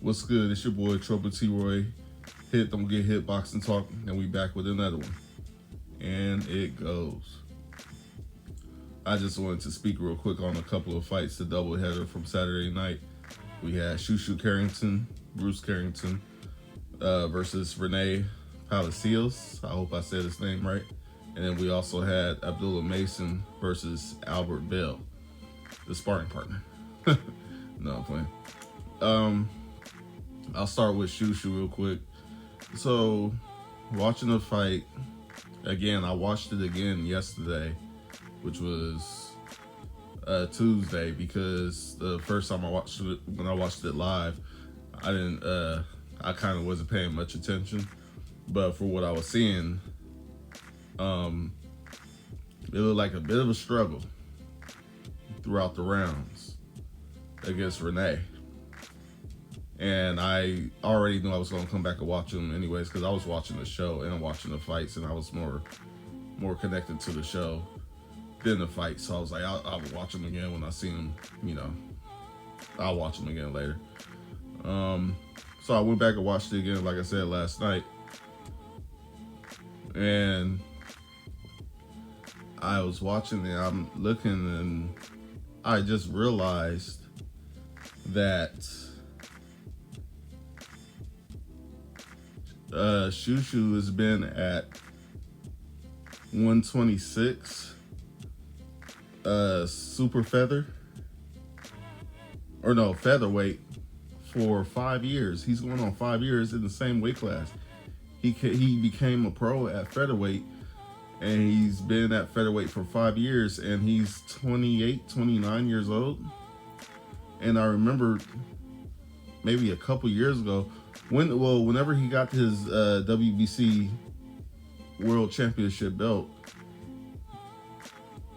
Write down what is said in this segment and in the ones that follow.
What's good? It's your boy Trouble T Roy. Hit Don't Get Hit Boxing Talk, and we back with another one. And it goes. I just wanted to speak real quick on a couple of fights. The doubleheader from Saturday night. We had Shu Shu Carrington, Bruce Carrington, versus Rene Palacios. I hope I said his name right. And then we also had Abdullah Mason versus Albert Bell, the sparring partner. No, I'm playing. I'll start with Shu Shu real quick. So, watching the fight, again, I watched it again yesterday, which was Tuesday, because the first time I watched it, when I watched it live, I kind of wasn't paying much attention. But for what I was seeing, it looked like a bit of a struggle throughout the rounds against Rene. And I already knew I was going to come back and watch them anyways, because I was watching the show and watching the fights, and I was more connected to the show than the fight. So I was like, I'll watch them again when I see them, I'll watch them again later. So I went back and watched it again, like I said, last night. And I was watching it, I'm looking, and I just realized that Shu Shu has been at 126 super featherweight for 5 years. He's going on 5 years in the same weight class. He became a pro at featherweight, and he's been at featherweight for 5 years, and he's 28, 29 years old. And I remember maybe a couple years ago, whenever he got his WBC World Championship belt,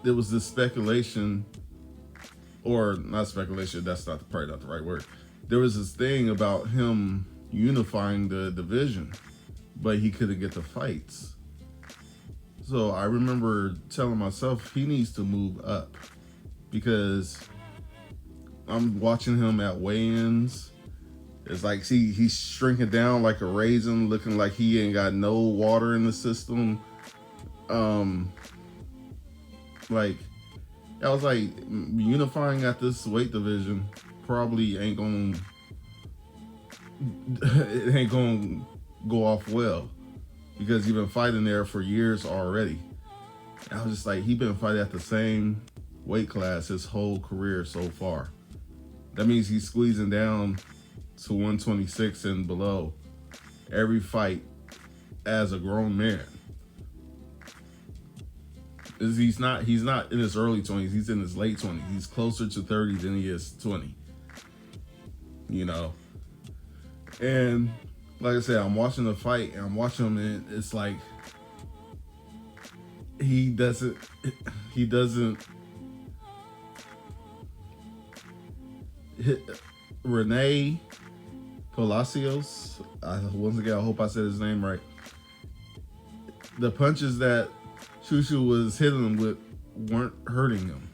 there was this speculation, or not speculation, that's probably not the right word. There was this thing about him unifying the division, but he couldn't get the fights. So I remember telling myself he needs to move up, because I'm watching him at weigh-ins. It's like, see, he's shrinking down like a raisin, looking like he ain't got no water in the system. Like, I was like, unifying at this weight division probably ain't gonna go off well, because he's been fighting there for years already. And I was just like, he's been fighting at the same weight class his whole career so far. That means he's squeezing down to 126 and below every fight as a grown man. He's not in his early 20s, he's in his late 20s. He's closer to 30 than he is 20. And like I said, I'm watching the fight, and I'm watching him, and it's like he doesn't hit Rene Palacios. Once again, I hope I said his name right. The punches that Shu Shu was hitting him with weren't hurting him.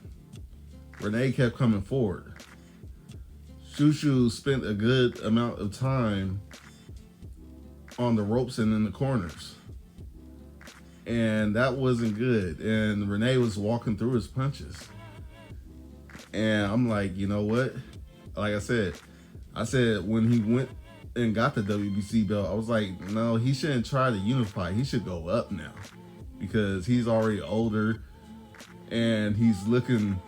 Rene kept coming forward. Shu Shu spent a good amount of time on the ropes and in the corners, and that wasn't good. And Rene was walking through his punches, and I'm like, you know what? Like I said when he went and got the WBC belt, I was like, no, he shouldn't try to unify. He should go up now, because he's already older and he's looking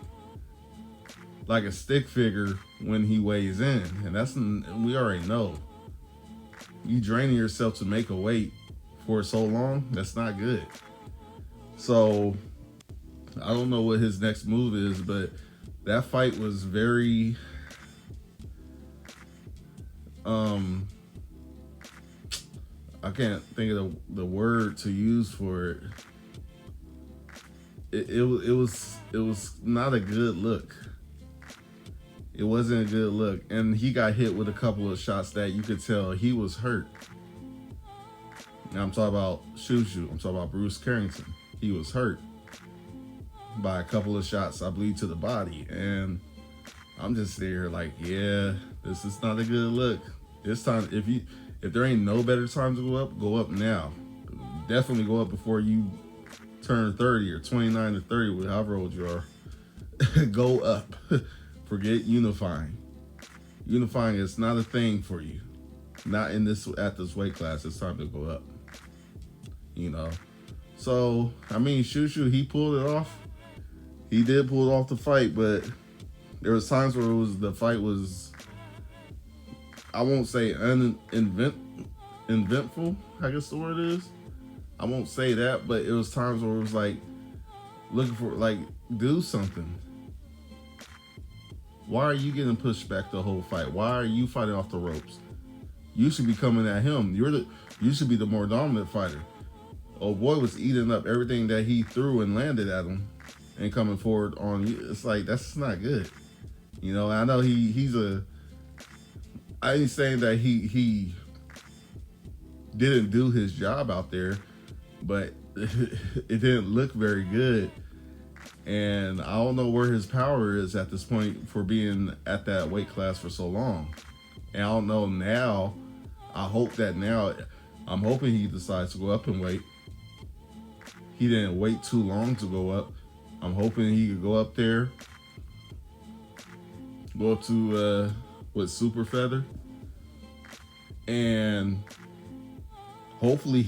like a stick figure when he weighs in. And we already know, you draining yourself to make a weight for so long, that's not good. So I don't know what his next move is, but that fight was very I can't think of the word to use for it. It was not a good look. It wasn't a good look, and he got hit with a couple of shots that you could tell he was hurt. Now I'm talking about Shu Shu. I'm talking about Bruce Carrington. He was hurt by a couple of shots, I believe, to the body, and I'm just there like, yeah, this is not a good look. This time, if there ain't no better time to go up now. Definitely go up before you turn 30 or 29 to 30, however old you are. Go up. Forget unifying. Unifying is not a thing for you. Not at this weight class. It's time to go up. You know. So, I mean, Shu Shu, he pulled it off. He did pull off the fight, but there was times where the fight was, I won't say uneventful, I guess the word is. I won't say that, but it was times where it was like, looking for, like, do something. Why are you getting pushed back the whole fight? Why are you fighting off the ropes? You should be coming at him. You should be the more dominant fighter. Oh boy was eating up everything that he threw and landed at him and coming forward on you. It's like, that's not good. You know, I know I ain't saying that he didn't do his job out there, but it didn't look very good. And I don't know where his power is at this point for being at that weight class for so long. And I don't know now. I'm hoping he decides to go up in weight. He didn't wait too long to go up. I'm hoping he could go up there, go up to with super feather, and hopefully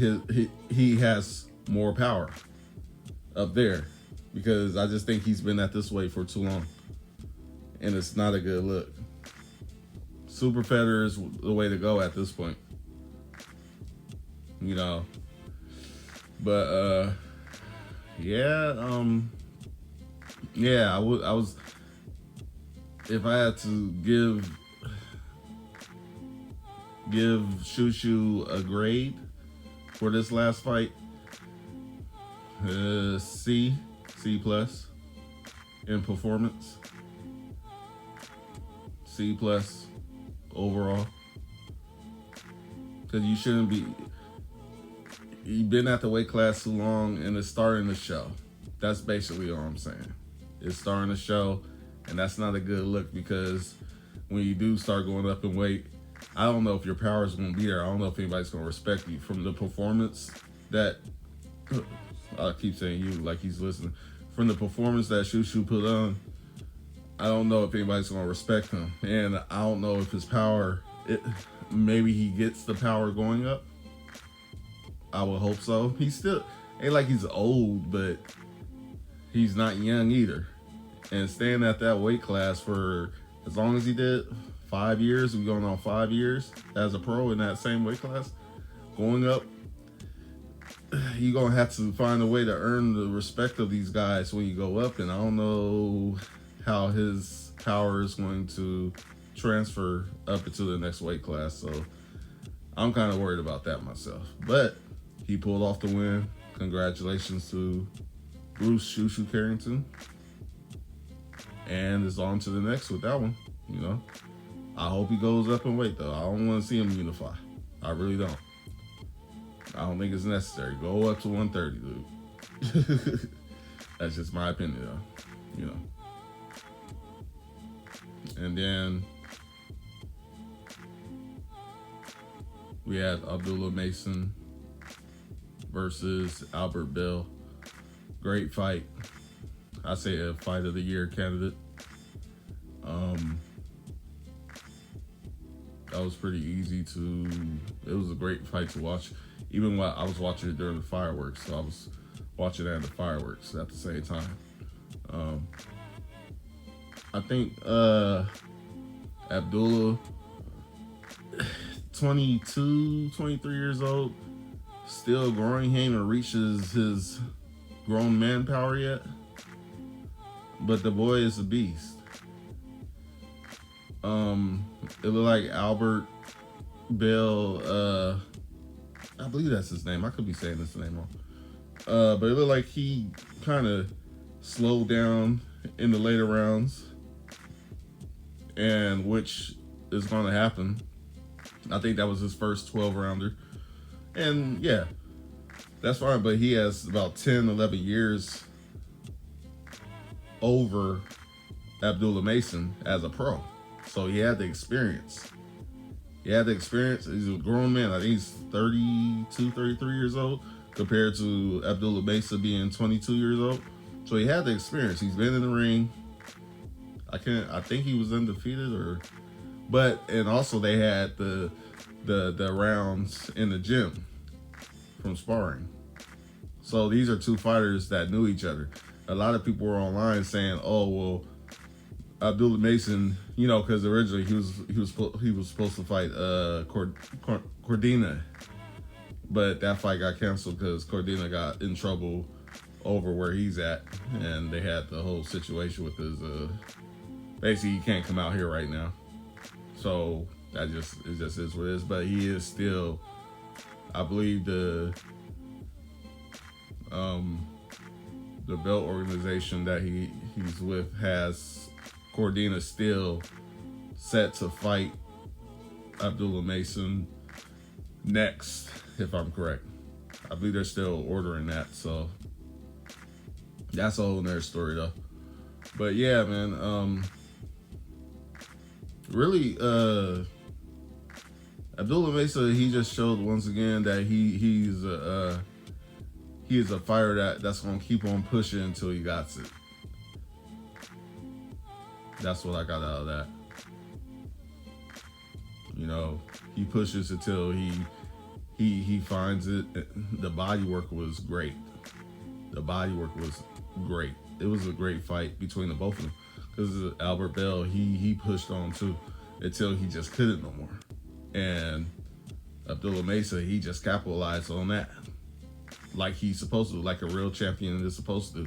he has more power up there, because I just think he's been at this weight for too long, and it's not a good look. Super feather is the way to go at this point, you know. But yeah, I was, if I had to give Shu Shu a grade for this last fight, C plus in performance, C plus overall, because you've been at the weight class too long, and it's starting to show. That's basically all I'm saying. It's starting to show, and that's not a good look, because when you do start going up in weight, I don't know if your power is going to be there. I don't know if anybody's going to respect you from the performance that, I keep saying you like he's listening, from the performance that Shu Shu put on. I don't know if anybody's going to respect him, and I don't know if his power, maybe he gets the power going up. I would hope so. He's still, ain't like he's old, but he's not young either. And staying at that weight class for as long as he did, 5 years, we're going on 5 years as a pro in that same weight class, going up, you're going to have to find a way to earn the respect of these guys when you go up. And I don't know how his power is going to transfer up into the next weight class. So I'm kind of worried about that myself. But he pulled off the win. Congratulations to Bruce Shu Shu Carrington. And is on to the next with that one, you know. I hope he goes up in weight, though. I don't want to see him unify. I really don't. I don't think it's necessary. Go up to 130, dude. That's just my opinion, though, you know. And then we had Abdullah Mason versus Albert Bell. Great fight. I say a fight of the year candidate. That was pretty easy it was a great fight to watch. Even while I was watching it during the fireworks, so I was watching it at the fireworks at the same time. I think Abdullah, 22, 23 years old, still growing. He ain't even reached his grown man power yet. but the boy is a beast. It looked like Albert Bell. I believe that's his name. I could be saying this name wrong. But it looked like he kind of slowed down in the later rounds, and which is going to happen. I think that was his first 12-rounder. And yeah, that's fine. But he has about 10, 11 years over Abdullah Mason as a pro. So he had the experience. He's a grown man. I think he's 32, 33 years old compared to Abdullah Mason being 22 years old. So he had the experience. He's been in the ring. I think he was undefeated and also they had the rounds in the gym from sparring. So these are two fighters that knew each other. A lot of people were online saying, "Oh, well, Abdullah Mason, because originally he was supposed to fight Cordina, but that fight got canceled because Cordina got in trouble over where he's at, and they had the whole situation with his basically he can't come out here right now. So it just is what it is. But he is still, I believe the belt organization that he's with has Cordina still set to fight Abdullah Mason next, if I'm correct. I believe they're still ordering that, so that's a whole nother story though. But yeah, man, really, Abdullah Mason, he just showed once again that he is a fighter that's gonna keep on pushing until he got it. That's what I got out of that. He pushes until he finds it. The body work was great. It was a great fight between the both of them. Because Albert Bell, he pushed on too until he just couldn't no more. And Abdullah Mason, he just capitalized on that. Like he's supposed to, like a real champion is supposed to.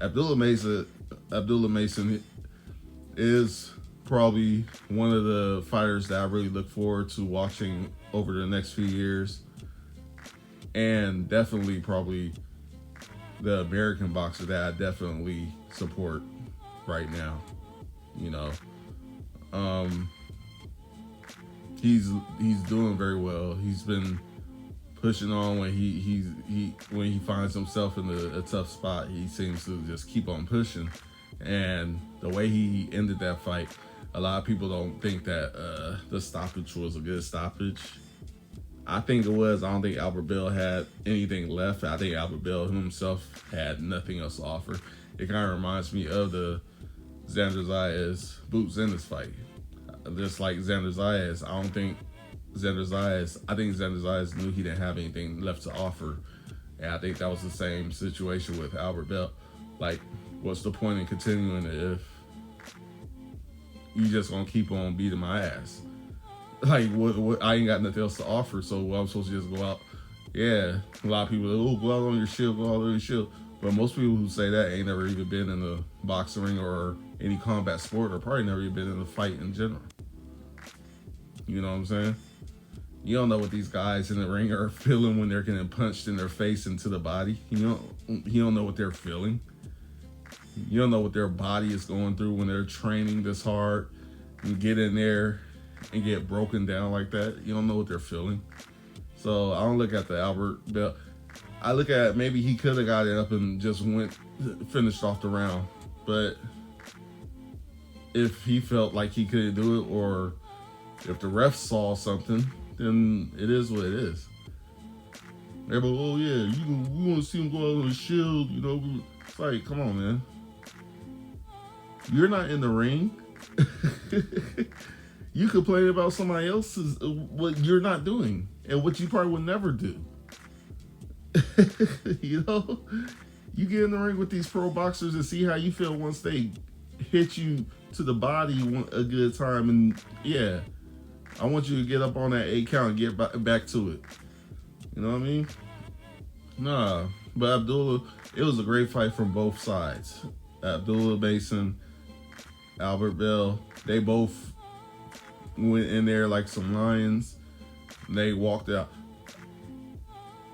Abdullah Mason is probably one of the fighters that I really look forward to watching over the next few years. And definitely probably the American boxer that I definitely support right now. He's doing very well. He's been pushing on when he finds himself in a tough spot. He seems to just keep on pushing. And the way he ended that fight, a lot of people don't think that the stoppage was a good stoppage. I think it was. I don't think Albert Bell had anything left. I think Albert Bell himself had nothing else to offer. It kind of reminds me of the Xander Zayas Boots Ennis fight. Just like Xander Zayas, I think Xander Zayas knew he didn't have anything left to offer. And I think that was the same situation with Albert Bell. Like, what's the point in continuing if you just gonna keep on beating my ass? Like, what I ain't got nothing else to offer, so I'm supposed to just go out. Yeah, a lot of people, go out on your shield, go out on your shield. But most people who say that ain't never even been in a boxing ring or any combat sport, or probably never even been in a fight in general. You know what I'm saying? You don't know what these guys in the ring are feeling when they're getting punched in their face into the body. You don't know what they're feeling. You don't know what their body is going through when they're training this hard and get in there and get broken down like that. You don't know what they're feeling. So I don't look at the Albert Bell. I look at maybe he could have got it up and just finished off the round. But if he felt like he couldn't do it, or if the ref saw something, then it is what it is. Everybody, oh yeah, we want to see him go out on the shield, It's like, come on, man. You're not in the ring. You complain about somebody else's, what you're not doing, and what you probably would never do. You get in the ring with these pro boxers and see how you feel once they hit you to the body a good time. And yeah, I want you to get up on that 8 count and get back to it. You know what I mean? Nah, but Abdullah, it was a great fight from both sides. Abdullah Mason, Albert Bell, they both went in there like some lions. They walked out.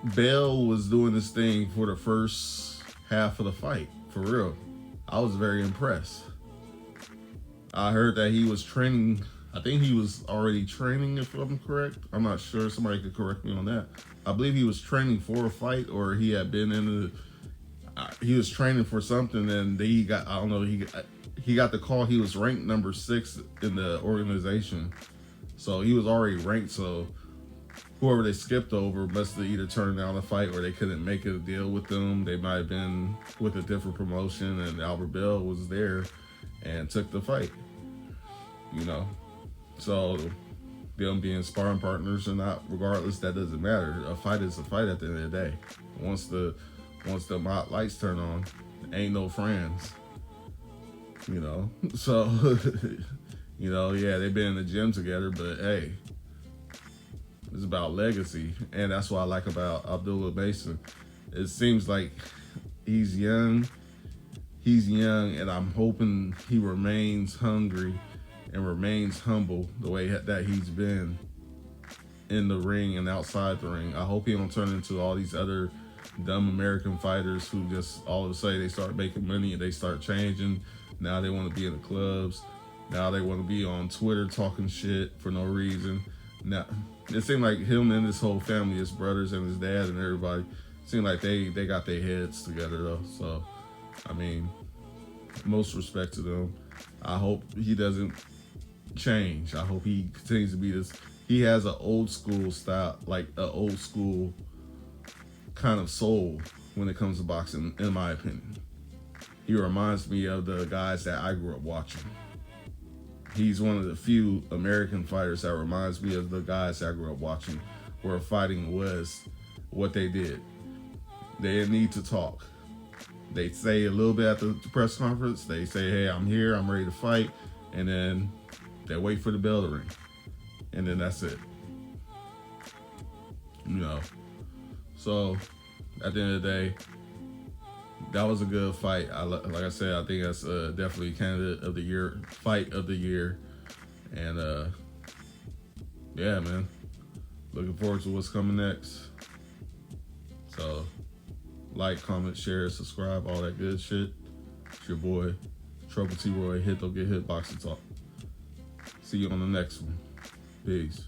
Bell was doing this thing for the first half of the fight, for real. I was very impressed. I heard that he was training. I think he was already training, if I'm correct. I'm not sure. Somebody could correct me on that. I believe he was training for a fight, or he had been in the. He was training for something, and he got. I don't know. He got the call. He was ranked number 6 in the organization, so he was already ranked. So whoever they skipped over must have either turned down the fight, or they couldn't make a deal with them. They might have been with a different promotion, and Albert Bell was there and took the fight. You know, so them being sparring partners or not, regardless, that doesn't matter. A fight is a fight at the end of the day. Once the lights turn on, ain't no friends. You know, so you know, yeah, they've been in the gym together, but hey, it's about legacy, and that's what I like about Abdullah Mason. It seems like he's young, and I'm hoping he remains hungry and remains humble the way that he's been in the ring and outside the ring. I hope he don't turn into all these other dumb American fighters who just all of a sudden they start making money and they start changing. Now they want to be in the clubs. Now they want to be on Twitter talking shit for no reason. Now it seemed like him and his whole family, his brothers and his dad and everybody, seemed like they got their heads together though. So, I mean, most respect to them. I hope he doesn't change. I hope he continues to be this. He has an old school style, like an old school kind of soul when it comes to boxing, in my opinion. He reminds me of the guys that I grew up watching. He's one of the few American fighters that reminds me of the guys I grew up watching, where fighting was what they did. They didn't need to talk. They say a little bit at the press conference. They say, hey, I'm here, I'm ready to fight. And then they wait for the bell to ring. And then that's it. You know. So, at the end of the day, that was a good fight. Like I said, I think that's definitely candidate of the year, fight of the year. And, yeah, man. Looking forward to what's coming next. So, like, comment, share, subscribe, all that good shit. It's your boy, Trouble T. Roy. Hit, don't get hit, boxing talk. See you on the next one. Peace.